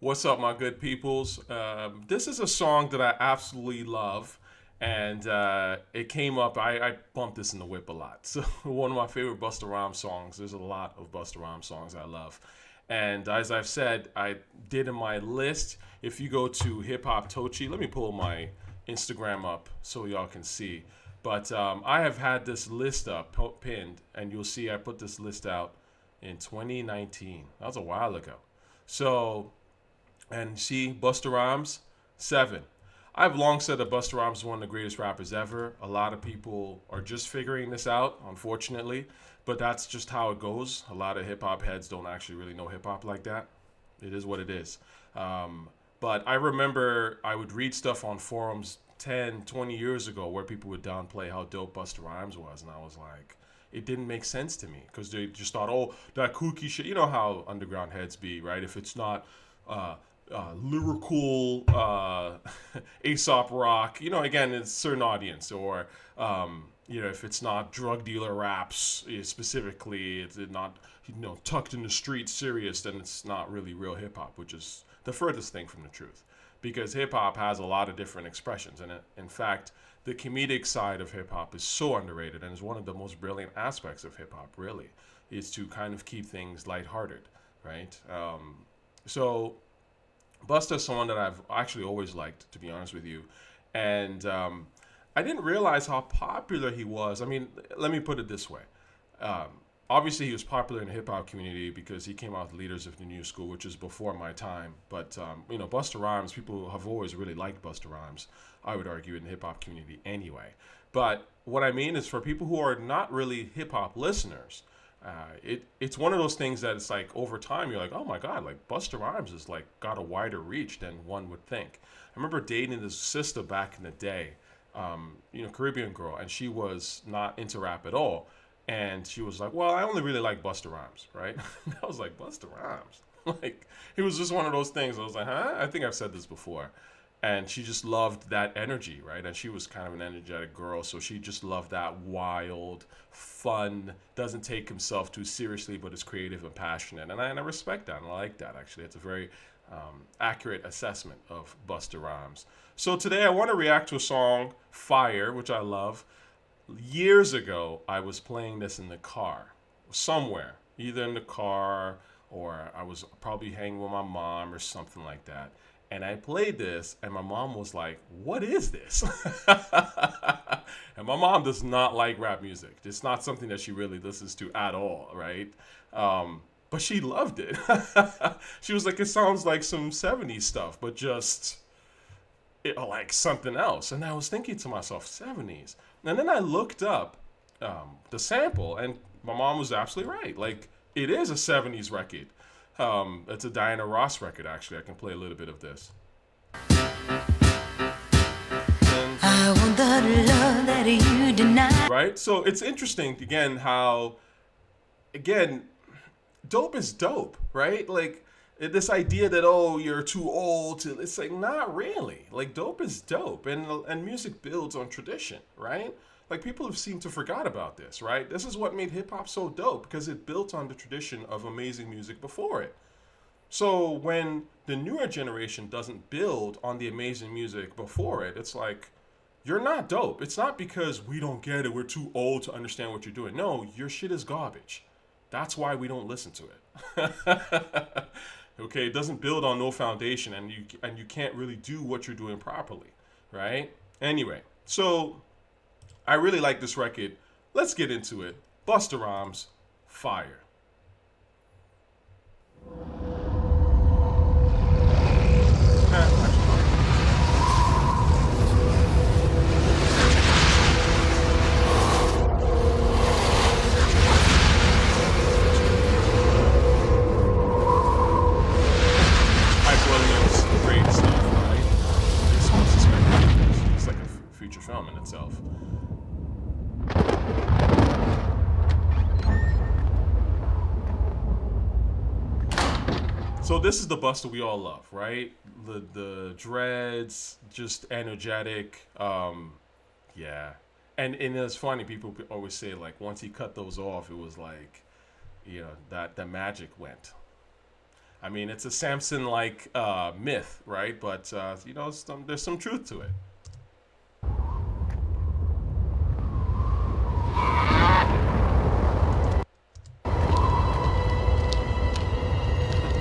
What's up, my good peoples? This is a song that I absolutely love, and it came up. I bumped this in the whip a lot. So one of my favorite Busta Rhymes songs. There's a lot of Busta Rhymes songs I love, and as I've said, I did in my list. If you go to Hip Hop Tochi, let me pull my Instagram up so y'all can see. But I have had this list up pinned, and you'll see I put this list out in 2019. That was a while ago. So and see, Busta Rhymes, 7. I've long said that Busta Rhymes is one of the greatest rappers ever. A lot of people are just figuring this out, unfortunately, but that's just how it goes. A lot of hip hop heads don't actually really know hip hop like that. It is what it is. But I remember I would read stuff on forums 10, 20 years ago where people would downplay how dope Busta Rhymes was, and I was like, it didn't make sense to me because they just thought, oh, that kooky shit. You know how underground heads be, right? If it's not uh, lyrical Aesop rock, again, it's a certain audience, or if it's not drug dealer raps specifically, it's not tucked in the street serious, then it's not really real hip hop, which is the furthest thing from the truth. Because hip hop has a lot of different expressions, and in fact, the comedic side of hip hop is so underrated, and is one of the most brilliant aspects of hip hop. Really, is to kind of keep things lighthearted, right? So Busta's someone that I've actually always liked, to be honest with you, and I didn't realize how popular he was. I mean, let me put it this way: um, obviously, he was popular in the hip hop community because he came out with Leaders of the New School, which is before my time. But Busta Rhymes, people have always really liked Busta Rhymes. I would argue in the hip hop community anyway. But what I mean is for people who are not really hip hop listeners, it's one of those things that it's like over time you're like, oh my god, like Busta Rhymes is like got a wider reach than one would think. I remember dating this sister back in the day, Caribbean girl, and she was not into rap at all, and she was like, well, I only really like Busta Rhymes, right? I was like, Busta Rhymes, like it was just one of those things. I was like, huh? I think I've said this before, and she just loved that energy, right? And she was kind of an energetic girl, so she just loved that wild, fun, doesn't take himself too seriously, but is creative and passionate. And I respect that, and I like that, actually. It's a very accurate assessment of Busta Rhymes. So today I want to react to a song, Fire, which I love. Years ago, I was playing this in the car, somewhere, either in the car or I was probably hanging with my mom or something like that. And I played this, and my mom was like, "What is this?" And my mom does not like rap music. It's not something that she really listens to at all, right? But she loved it. She was like, "It sounds like some '70s stuff, but just like something else." And I was thinking to myself, '70s. And then I looked up the sample, and my mom was absolutely right. Like, it is a '70s record. It's a Diana Ross record, actually. I can play a little bit of this. I want the love that you deny. Right? So it's interesting, again, how, again, dope is dope, right? Like, this idea that, oh, you're too old to, it's like, not really. Like, dope is dope, and music builds on tradition, right? Like, people have seemed to forgot about this, right? This is what made hip hop so dope, because it built on the tradition of amazing music before it. So when the newer generation doesn't build on the amazing music before it, it's like, you're not dope. It's not because we don't get it, we're too old to understand what you're doing. No, your shit is garbage. That's why we don't listen to it. Okay, it doesn't build on no foundation, and you can't really do what you're doing properly, right? Anyway, so I really like this record. Let's get into it. Busta Rhymes, Fire. Hype Williams, great stuff, right? This one's spectacular. It's like a feature film in itself. So this is the Buster we all love, right? The dreads, just energetic. Yeah, and it's funny. People always say like once he cut those off, it was like, that the magic went. I mean, it's a Samson-like myth, right? But there's some truth to it.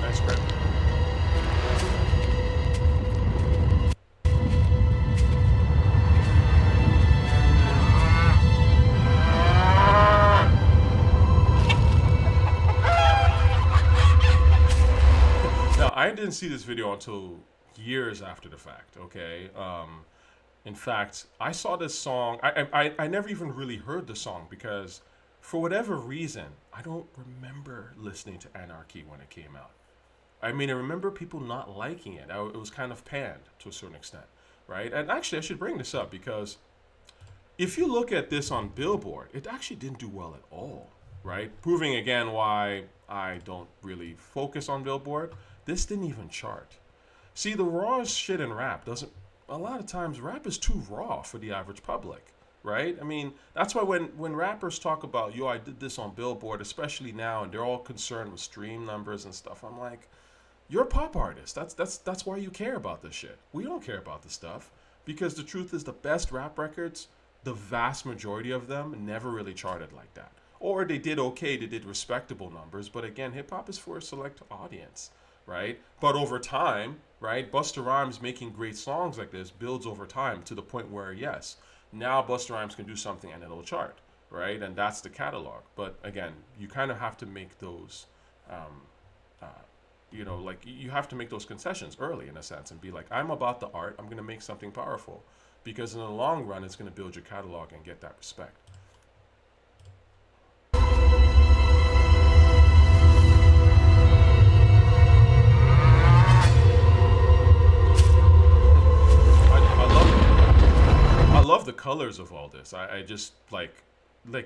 Nice grip. Now, I didn't see this video until years after the fact. Okay. In fact, I saw this song. I never even really heard the song because, for whatever reason, I don't remember listening to Anarchy when it came out. I mean, I remember people not liking it. It was kind of panned to a certain extent, right? And actually, I should bring this up because if you look at this on Billboard, it actually didn't do well at all, right? Proving again why I don't really focus on Billboard. This didn't even chart. See, the rawest shit in rap doesn't. A lot of times, rap is too raw for the average public, right? I mean, that's why when rappers talk about, yo, I did this on Billboard, especially now, and they're all concerned with stream numbers and stuff, I'm like, you're a pop artist. That's why you care about this shit. We don't care about this stuff because the truth is the best rap records, the vast majority of them never really charted like that. Or they did okay, they did respectable numbers, but again, hip hop is for a select audience, right? But over time, right, Busta Rhymes making great songs like this builds over time to the point where, yes, now Busta Rhymes can do something and it'll chart, right? And that's the catalog. But again, you kind of have to make those, like you have to make those concessions early in a sense and be like, I'm about the art, I'm going to make something powerful. Because in the long run, it's going to build your catalog and get that respect. I love the colors of all this. I just like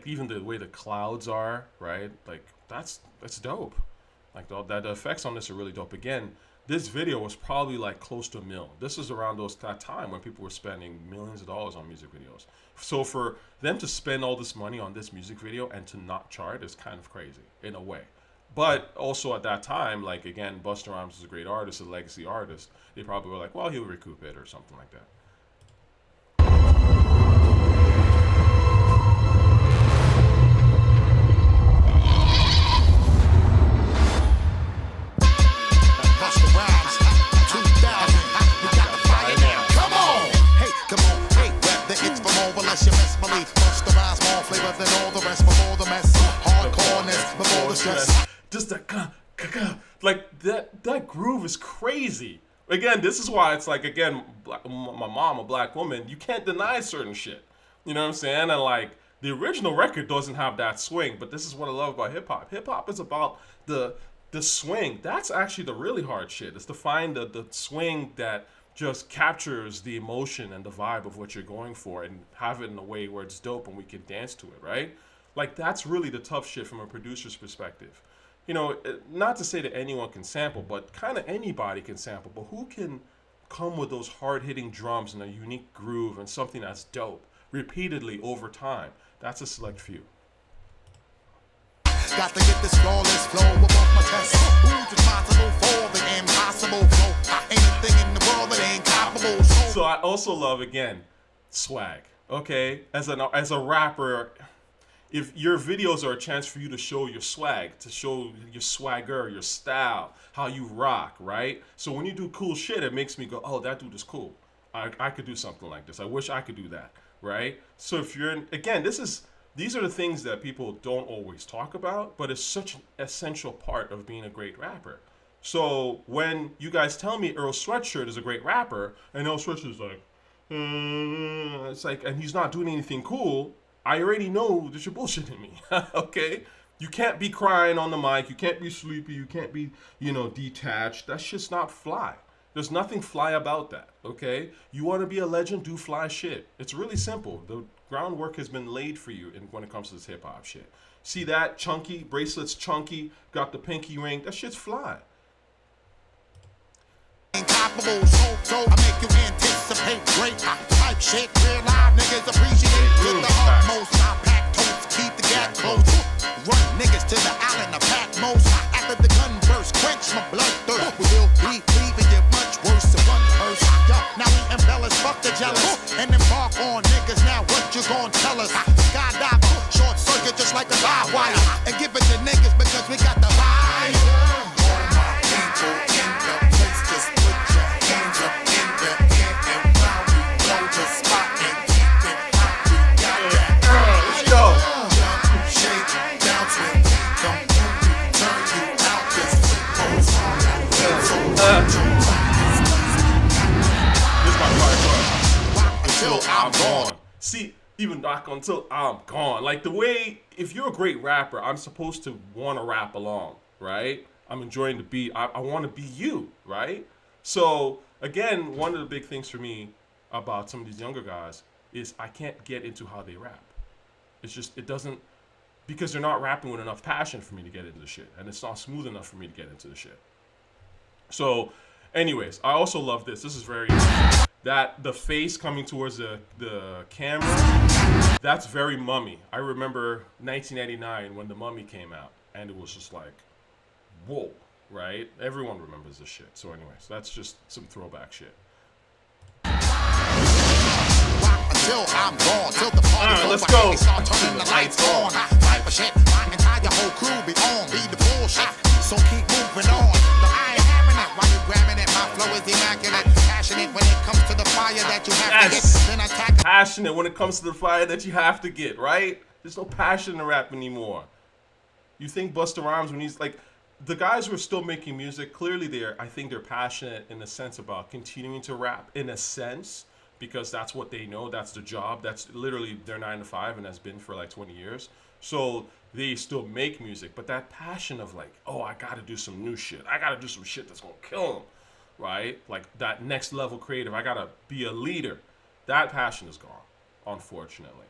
even the way the clouds are, right? Like that's dope. Like the effects on this are really dope. Again, this video was probably like close to $1 million. This is around that time when people were spending millions of dollars on music videos. So for them to spend all this money on this music video and to not chart is kind of crazy in a way. But also at that time, like again, Busta Rhymes is a great artist, a legacy artist. They probably were like, well, he'll recoup it or something like that. Just like that groove is crazy. Again, this is why it's like, again, my mom, a black woman, you can't deny certain shit. You know what I'm saying? And like the original record doesn't have that swing, but this is what I love about hip hop. Hip hop is about the swing. That's actually the really hard shit. It's to find the swing that just captures the emotion and the vibe of what you're going for and have it in a way where it's dope and we can dance to it, right? Like that's really the tough shit from a producer's perspective. You know, not to say that anyone can sample, but kind of anybody can sample. But who can come with those hard-hitting drums and a unique groove and something that's dope repeatedly over time? That's a select few. Got to get this flawless flow above my chest. Who's responsible for the impossible flow? Anything in the world that ain't comparable. So I also love, again, swag. Okay, as a rapper, if your videos are a chance for you to show your swag, to show your swagger, your style, how you rock, right? So when you do cool shit, it makes me go, oh, that dude is cool. I could do something like this. I wish I could do that, right? So if you're, again, these are the things that people don't always talk about, but it's such an essential part of being a great rapper. So when you guys tell me Earl Sweatshirt is a great rapper, and Earl Sweatshirt is like, it's like, and he's not doing anything cool, I already know that you're bullshitting me, okay? You can't be crying on the mic, you can't be sleepy, you can't be, detached. That's just not fly. There's nothing fly about that, okay? You want to be a legend, do fly shit. It's really simple. The groundwork has been laid for you when it comes to this hip-hop shit. See that? Chunky, bracelets chunky, got the pinky ring. That shit's fly. Incomparable, so I make you anticipate great type shit. Real live niggas appreciate with the utmost. I pack totes, keep the gap close. Run niggas to the island of Patmos. After the gun burst, quench my blood thirst. We'll be leaving you much worse than one hearse. Yo, now we embellish, fuck the jealous, and embark on niggas. Now what you gon' tell us? Skydiver, short circuit just like a live wire, and give it to niggas because we got the fire. All my people in the place, just put your hands up in the air and while we blow the spot and keep it hot. We got that. Let's go. Jump, shake, bounce when we come through. Turn you out 'cause we pose hard. This is my part. Until I'm gone. See, even rock until I'm gone. Like the way, if you're a great rapper, I'm supposed to want to rap along, right? I'm enjoying the beat. I want to be you, right? So again, one of the big things for me about some of these younger guys is I can't get into how they rap. It's just, it doesn't, because they're not rapping with enough passion for me to get into the shit. And it's not smooth enough for me to get into the shit. So anyways, I also love this. This is very, that the face coming towards the camera, that's very Mummy. I remember 1999 when the Mummy came out, and it was just like, whoa, right? Everyone remembers this shit. So anyways, that's just some throwback shit. Until I'm gone, till the party's over, let's go. they start turning the lights on. Fight for shit, my entire whole crew be on. Be the bullshit, so keep moving on. No, I ain't having it while you grabbing it. My flow is immaculate, passionate when it comes to the fire that you have to hit. Then attack. Passionate when it comes to the fire that you have to get, right? There's no passion in rap anymore. You think Busta Rhymes, when he's like, the guys who are still making music, clearly I think they're passionate in a sense about continuing to rap, in a sense, because that's what they know, that's the job, that's literally their 9 to 5, and has been for like 20 years. So they still make music, but that passion of like, oh, I gotta do some new shit, I gotta do some shit that's gonna kill them, right? Like that next level creative, I gotta be a leader. That passion is gone, unfortunately.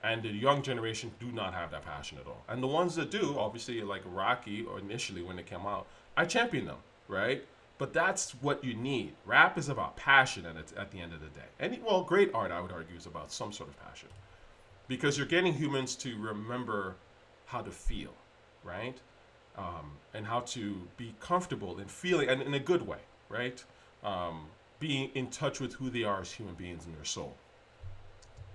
And the young generation do not have that passion at all. And the ones that do, obviously, like Rocky, or initially when it came out, I champion them, right? But that's what you need. Rap is about passion at the end of the day. And well, great art, I would argue, is about some sort of passion. Because you're getting humans to remember how to feel, right? And how to be comfortable in feeling, and in a good way, right? Being in touch with who they are as human beings in their soul.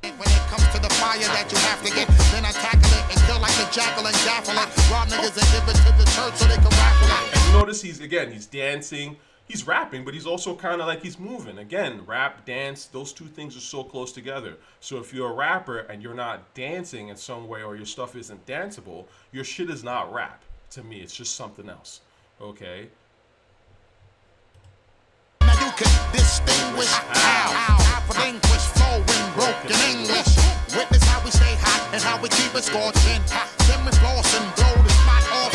When it comes to the fire that you have to get, then I tackle it and kill like the jackal and jaffle it. Rob niggas and give it to the church so they can raffle it. And you notice he's dancing, he's rapping, but he's also kind of like he's moving. Again, rap, dance, those two things are so close together. So if you're a rapper and you're not dancing in some way, or your stuff isn't danceable, your shit is not rap. To me, it's just something else, okay? Now you can distinguish how relinquish flow in broken English. Witness how we stay hot and how we keep it scorching. Then we floss and blow the spot off.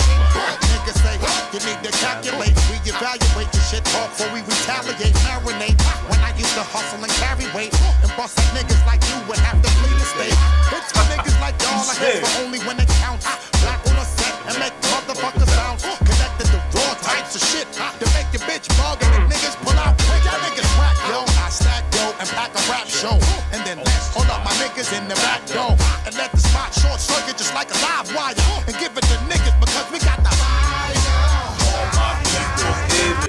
Niggas say you need to calculate, reevaluate your shit talk before we retaliate, marinate. When I used to hustle and carry weight and bust at niggas like you would have to flee the state. Bitch, for niggas like y'all, I hit for only when it counts. Black on a set and make motherfuckers bounce. Connected to raw types of shit to make your bitch bug and the niggas pull out. Y'all niggas whack, yo. I stack yo and pack a rap show, and then hold up my niggas in the back door and let the spot short circuit just like a live wire and give it to niggas because we got the fire.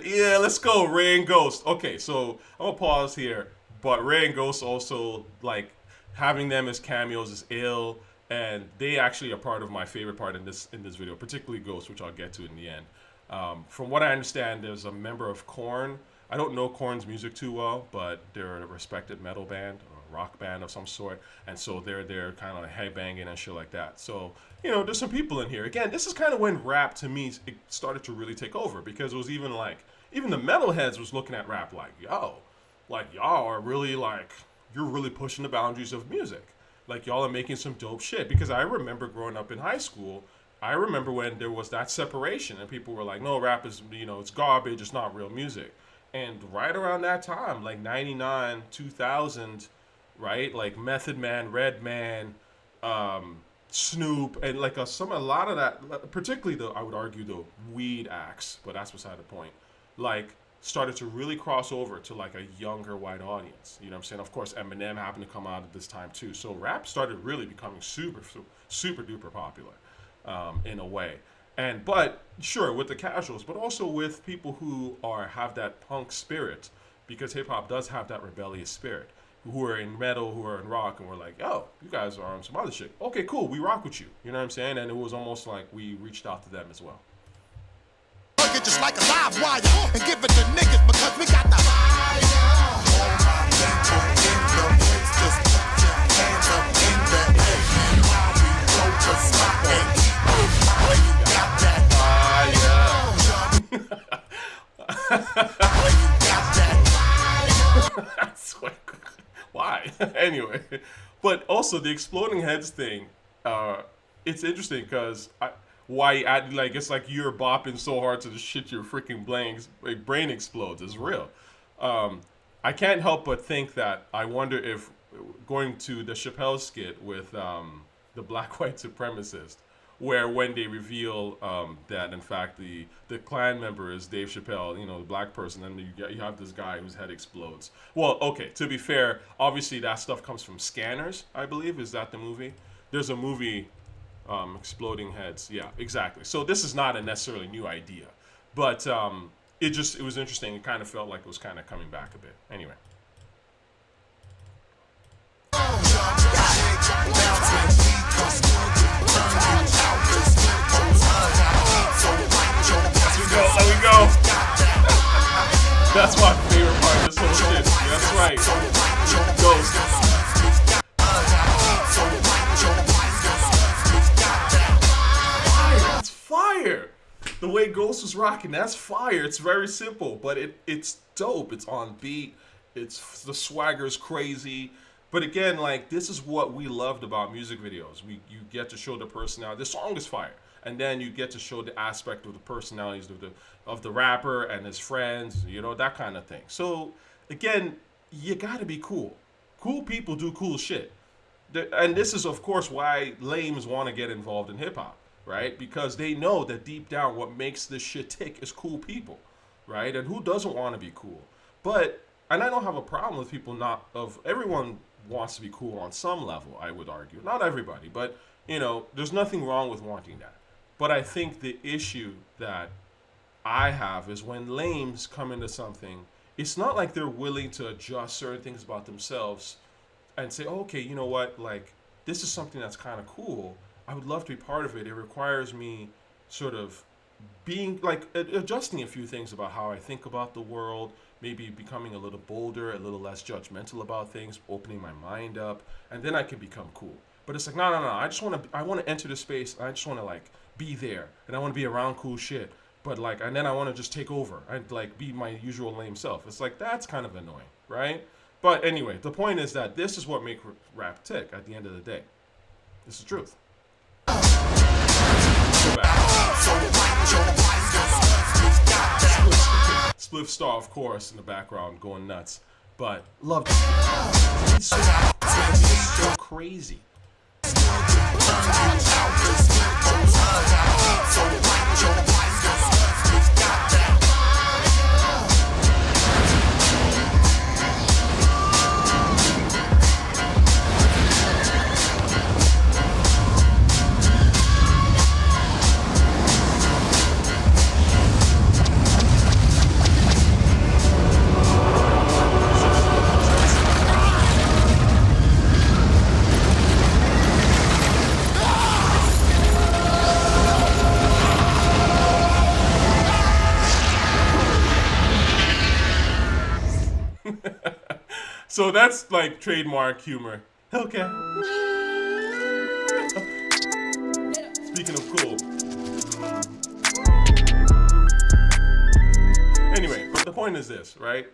Yeah, let's go, Rae and Ghost. Okay, so I'm gonna pause here, but Rae and Ghost also, like, having them as cameos is ill, and they actually are part of my favorite part in this video, particularly Ghost, which I'll get to in the end. From what I understand, there's a member of Korn. I don't know Korn's music too well, but they're a respected metal band or rock band of some sort, and so they're kind of like headbanging and shit like that. So, you know, there's some people in here. Again, this is kind of when rap, to me, it started to really take over, because it was even like, even the metalheads was looking at rap like, yo, like, y'all are really, like, you're really pushing the boundaries of music. Like, y'all are making some dope shit. Because I remember growing up in high school, I remember when there was that separation and people were like, no, rap is, you know, it's garbage, it's not real music. And right around that time, like 99, 2000, right? Like Method Man, Redman, Snoop, and like a lot of that, particularly I would argue the weed acts, but that's beside the point, like started to really cross over to like a younger white audience. You know what I'm saying? Of course, Eminem happened to come out at this time too. So rap started really becoming super duper popular. in a way. But sure, with the casuals, but also with people who have that punk spirit, because hip hop does have that rebellious spirit. Who are in metal, who are in rock, and we're like, yo, you guys are on some other shit. Okay, cool, we rock with you. You know what I'm saying? And it was almost like we reached out to them as well. It just like a live wire and give it to niggas because we got the fire. Just put your hands up in the air while we roll the smoke. You got that fire. You got that fire. That's like, why? Anyway, but also the exploding heads thing, it's interesting because it's like you're bopping so hard to the shit your freaking brain explodes. It's real. I can't help but think that I wonder if going to the Chappelle skit with the black white supremacist, where when they reveal that in fact the Klan member is Dave Chappelle, the black person, and you have this guy whose head explodes. Well, okay, to be fair, obviously that stuff comes from Scanners, I believe. Is that the movie? There's a movie, Exploding Heads. Yeah, exactly. So this is not a necessarily new idea, but it was interesting. It kind of felt like it was kind of coming back a bit. Anyway. There we go. That's my favorite part of this whole shit. That's right. Ghost. That's fire. The way Ghost was rocking, that's fire. It's very simple, but it's dope. It's on beat. The swagger is crazy. But again, like, this is what we loved about music videos. You get to show the personality. The song is fire. And then you get to show the aspect of the personalities of the rapper and his friends, that kind of thing. So, again, you got to be cool. Cool people do cool shit. And this is, of course, why lames want to get involved in hip-hop, right? Because they know that deep down what makes this shit tick is cool people, right? And who doesn't want to be cool? And I don't have a problem with people everyone wants to be cool on some level, I would argue. Not everybody, but, there's nothing wrong with wanting that. But I think the issue that I have is when lames come into something, it's not like they're willing to adjust certain things about themselves and say, oh, okay, you know what, like, this is something that's kind of cool. I would love to be part of it. It requires me sort of being, like, adjusting a few things about how I think about the world, maybe becoming a little bolder, a little less judgmental about things, opening my mind up, and then I can become cool. But it's like, no. I want to enter the space. I just want to, like, be there, and I want to be around cool shit, but like, and then I want to just take over and like be my usual lame self. It's like, that's kind of annoying, right? But anyway, the point is that this is what makes rap tick at the end of the day. This is truth. Go back. Spliff Star, of course, in the background going nuts, but love it. It's so crazy. So that's like trademark humor. Okay. Speaking of cool. Anyway, but the point is this, right?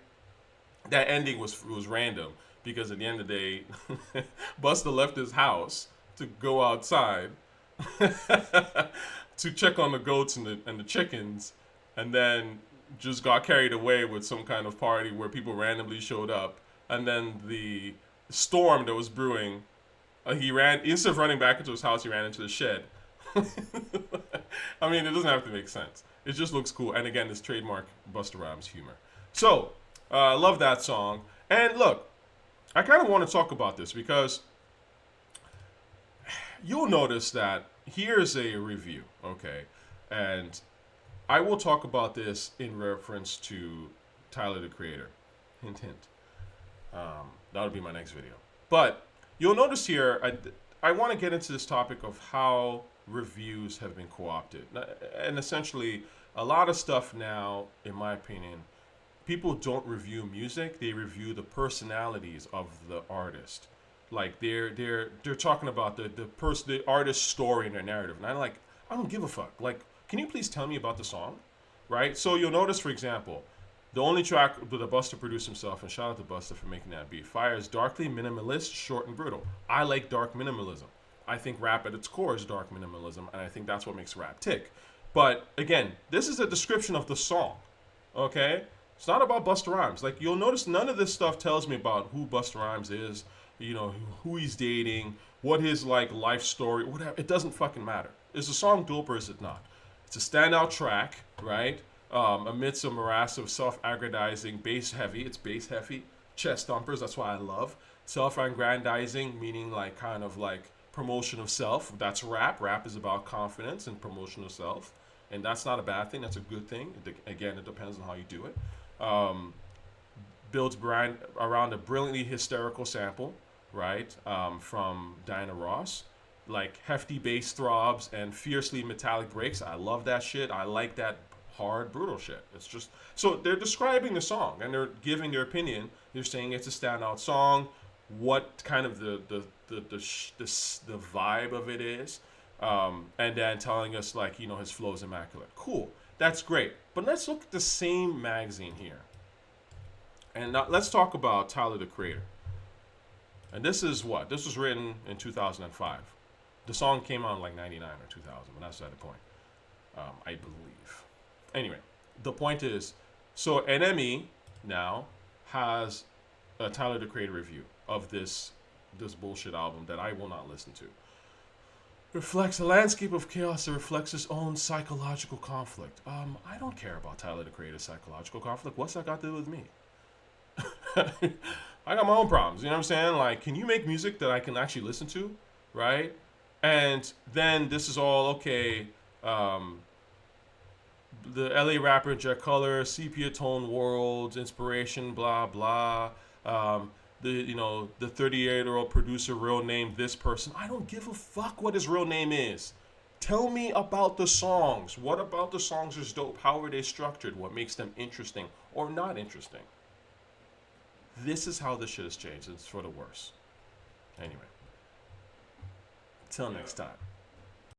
That ending was random because at the end of the day, Busta left his house to go outside to check on the goats and the chickens, and then just got carried away with some kind of party where people randomly showed up. And then the storm that was brewing, he ran, instead of running back into his house, he ran into the shed. I mean, it doesn't have to make sense. It just looks cool. And again, it's trademark Busta Rhymes humor. So, love that song. And look, I kind of want to talk about this because you'll notice that here's a review, okay? And I will talk about this in reference to Tyler the Creator. Hint, hint. That'll be my next video. But you'll notice here, I want to get into this topic of how reviews have been co-opted. And essentially, a lot of stuff now, in my opinion, people don't review music, they review the personalities of the artist. Like they're talking about the artist's story and their narrative. And I don't give a fuck. Like, can you please tell me about the song? Right? So you'll notice, for example, the only track that Busta produced himself, and shout out to Busta for making that beat, Fire is darkly minimalist, short and brutal. I like dark minimalism. I think rap at its core is dark minimalism, and I think that's what makes rap tick. But again, this is a description of the song, okay? It's not about Busta Rhymes. Like, you'll notice none of this stuff tells me about who Busta Rhymes is, you know, who he's dating, what his, like, life story, whatever. It doesn't fucking matter. Is the song dope or is it not? It's a standout track, right? Amidst a morass of self-aggrandizing, bass heavy. It's bass heavy. Chest thumpers, that's why I love. Self-aggrandizing, meaning like kind of like promotion of self. That's rap. Rap is about confidence and promotion of self. And that's not a bad thing. That's a good thing. Again, it depends on how you do it. Builds brand around a brilliantly hysterical sample, right? From Diana Ross. Like hefty bass throbs and fiercely metallic breaks. I love that shit. I like that hard, brutal shit. It's just, so they're describing the song and they're giving their opinion. They're saying it's a standout song, what kind of the vibe of it is, and then telling us like, you know, his flow is immaculate. Cool, that's great. But let's look at the same magazine here, and now let's talk about Tyler the Creator. And this is what? This was written in 2005. The song came out in like 99 or 2000, but that's not the point, I believe. Anyway, the point is, so NME now has a Tyler the Creator review of this bullshit album that I will not listen to. Reflects a landscape of chaos that reflects his own psychological conflict. I don't care about Tyler the Creator's psychological conflict. What's that got to do with me? I got my own problems, you know what I'm saying? Like, can you make music that I can actually listen to, right? And then this is all, okay, the LA rapper Jet Color, sepia tone world, inspiration, blah blah. The 38-year-old producer, real name this person. I don't give a fuck what his real name is. Tell me about the songs. What about the songs is dope? How are they structured? What makes them interesting or not interesting? This is how this shit has changed. It's for the worse. Anyway, till next time.